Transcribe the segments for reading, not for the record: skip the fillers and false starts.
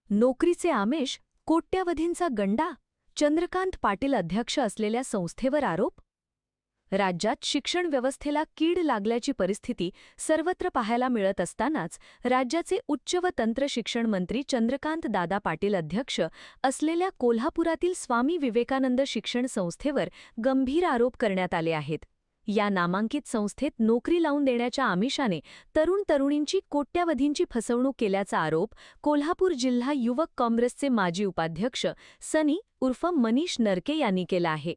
नोकरीचे आमिष, कोट्यावधींचा गंडा, चंद्रकांत पाटील अध्यक्ष असलेल्या संस्थेवर आरोप. राज्यात शिक्षण व्यवस्थेला कीड लागल्याची परिस्थिती सर्वत्र पाहायला मिळत असतानाच राज्याचे उच्च व तंत्र शिक्षण मंत्री चंद्रकांत दादा पाटील अध्यक्ष असलेल्या कोल्हापुरातील स्वामी विवेकानंद शिक्षण संस्थेवर गंभीर आरोप करण्यात आले आहेत. या नामांकित संस्थेत नोकरी लावून देण्याच्या आमिषाने तरुण-तरुणींची कोट्यावधींची फसवणूक केल्याचा आरोप कोल्हापूर जिल्हा युवक काँग्रेसचे माजी उपाध्यक्ष सनी उर्फ मनीष नरके यांनी केला आहे.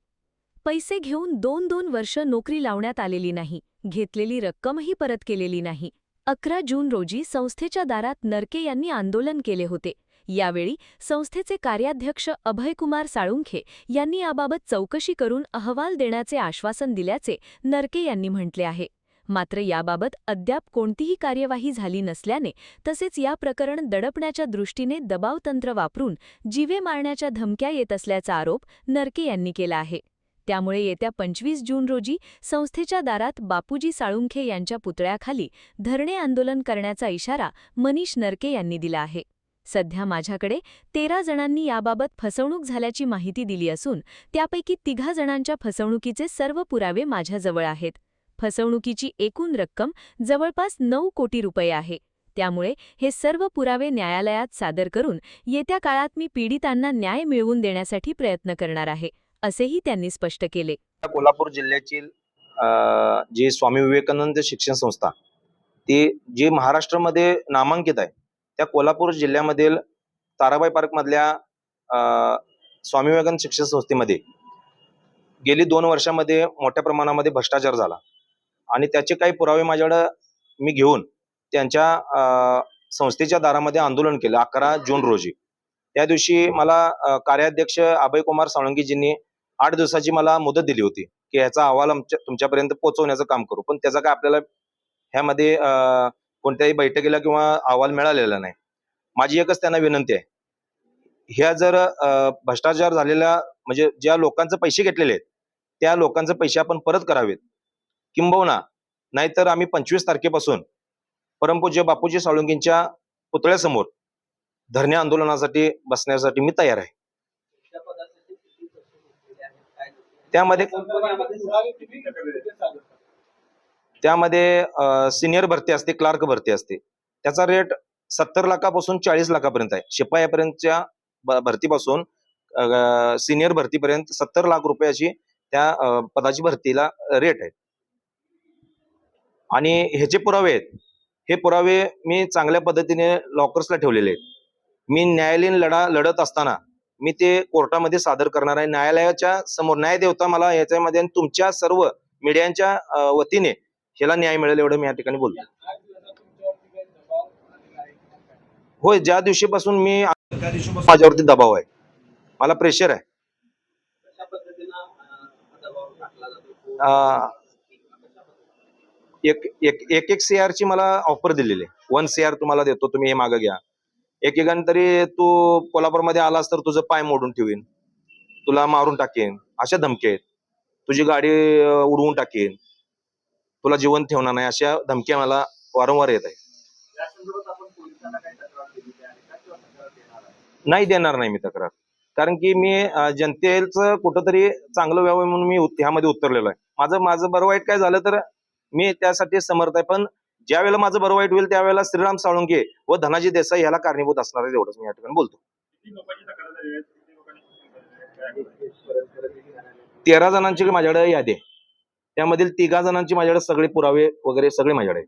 पैसे घेऊन 2-2 वर्ष नोकरी लावण्यात आलेली नाही, घेतलेली रक्कमही परत केलेली नाही. 11 जून रोजी संस्थेच्या दारात नरके यांनी आंदोलन केले होते. यावेळी संस्थेचे कार्याध्यक्ष अभयकुमार साळुंखे यांनी याबाबत चौकशी करून अहवाल देण्याचे आश्वासन दिल्याचे नरके यांनी म्हटले आहे. मात्र याबाबत अद्याप कोणतीही कार्यवाही झाली नसल्याने तसेच या प्रकरण दडपण्याच्या दृष्टीने दबावतंत्र वापरून जीवे मारण्याच्या धमक्या येत असल्याचा आरोप नरके यांनी केला आहे. त्यामुळे येत्या 25 जून रोजी संस्थेच्या दारात बापूजी साळुंखे यांच्या पुतळ्याखाली धरणे आंदोलन करण्याचा इशारा मनीष नरके यांनी दिला आहे. सध्या माझ्याकडे 13 जणांनी याबाबत फसवणूक झाल्याची माहिती दिली असून त्यापैकी 3 जणांच्या फसवणुकीचे सर्व पुरावे माझ्याजवळ आहेत. फसवणुकीची एकूण रक्कम जवळपास 9 कोटी रुपये आहे. त्यामुळे हे सर्व पुरावे न्यायालयात सादर करून येत्या काळात मी पीडितांना न्याय मिळवून देण्यासाठी प्रयत्न करणार आहे, असेही त्यांनी स्पष्ट केले. कोल्हापूर जिल्ह्यातील जे स्वामी विवेकानंद शिक्षण संस्था ती जी महाराष्ट्रामध्ये नामांकित आहे, त्या कोल्हापूर जिल्ह्यामधील ताराबाई पार्क मधल्या स्वामी विवेकानंद शिक्षण संस्थेमध्ये गेली 2 वर्षामध्ये मोठ्या प्रमाणामध्ये भ्रष्टाचार झाला आणि त्याचे काही पुरावे माझ्याकडे मी घेऊन त्यांच्या संस्थेच्या दारामध्ये आंदोलन केलं 11 जून रोजी. त्या दिवशी मला कार्याध्यक्ष अभयकुमार साळुंखेजींनी 8 दिवसाची मला मुदत दिली होती की ह्याचा अहवाल तुमच्यापर्यंत पोहोचवण्याचं काम करू, पण त्याचा काय आपल्याला ह्यामध्ये कोणत्याही बैठकीला किंवा अहवाल मिळालेला नाही. माझी एकच त्यांना विनंती आहे, ह्या जर भ्रष्टाचार झालेल्या म्हणजे ज्या लोकांचे पैसे घेतलेले आहेत त्या लोकांचे पैसे आपण परत करावेत, किंबहुना नाहीतर आम्ही 25 तारखेपासून परमपूज्य बापूजी साळुंखेंच्या पुतळ्यासमोर धरणे आंदोलनासाठी बसण्यासाठी मी तयार आहे. त्यामध्ये सिनियर भरती असते, क्लार्क भरती असते, त्याचा रेट 70 लाखापासून 40 लाखापर्यंत आहे. शिपायापर्यंतच्या भरतीपासून सिनियर भरतीपर्यंत 70 लाख रुपयाची त्या पदाची भरतीला रेट आहे. आणि ह्याचे पुरावे आहेत, हे पुरावे मी चांगल्या पद्धतीने लॉकर्सला ठेवलेले आहेत. मी न्यायालयीन लढा लढत असताना मी ते कोर्टामध्ये सादर करणार आहे. न्यायालयाच्या समोर न्याय देवता मला याच्यामध्ये आणि तुमच्या सर्व मीडियांच्या वतीने ह्याला न्याय मिळेल एवढं मी या ठिकाणी बोलतो. होय, ज्या दिवशीपासून मी त्या दिवशीपासून माझ्यावरती दबाव आहे, मला प्रेशर आहे. एक CR ची मला ऑफर दिलेली आहे. 1 CR तुम्हाला देतो, तुम्ही हे मागं घ्या. एकेकाने तरी तू कोल्हापूरमध्ये आलास तर तुझं पाय मोडून ठेवीन, तुला मारून टाकेन, अशा धमक्या आहेत. तुझी गाडी उडवून टाकेन, तुला जिवंत ठेवणार नाही, अशा धमक्या मला वारंवार येत आहे. नाही देणार नाही मी तक्रार, कारण की मी जनतेचं कुठंतरी चांगलं व्हावं म्हणून मी ह्यामध्ये उतरलेलो आहे. माझं बरं वाईट काय झालं तर मी त्यासाठी समर्थ आहे, पण ज्या वेळेला माझं बरं वाईट होईल त्यावेळेला श्रीराम साळुंखे व धनाजी देसाई ह्याला कारणीभूत असणार आहे, एवढंच मी या ठिकाणी बोलतो. 13 जणांची माझ्याकडे यादी आहे, त्यामधील 3 जणांची माझ्याकडे सगळे पुरावे वगैरे सगळे माझ्याकडे.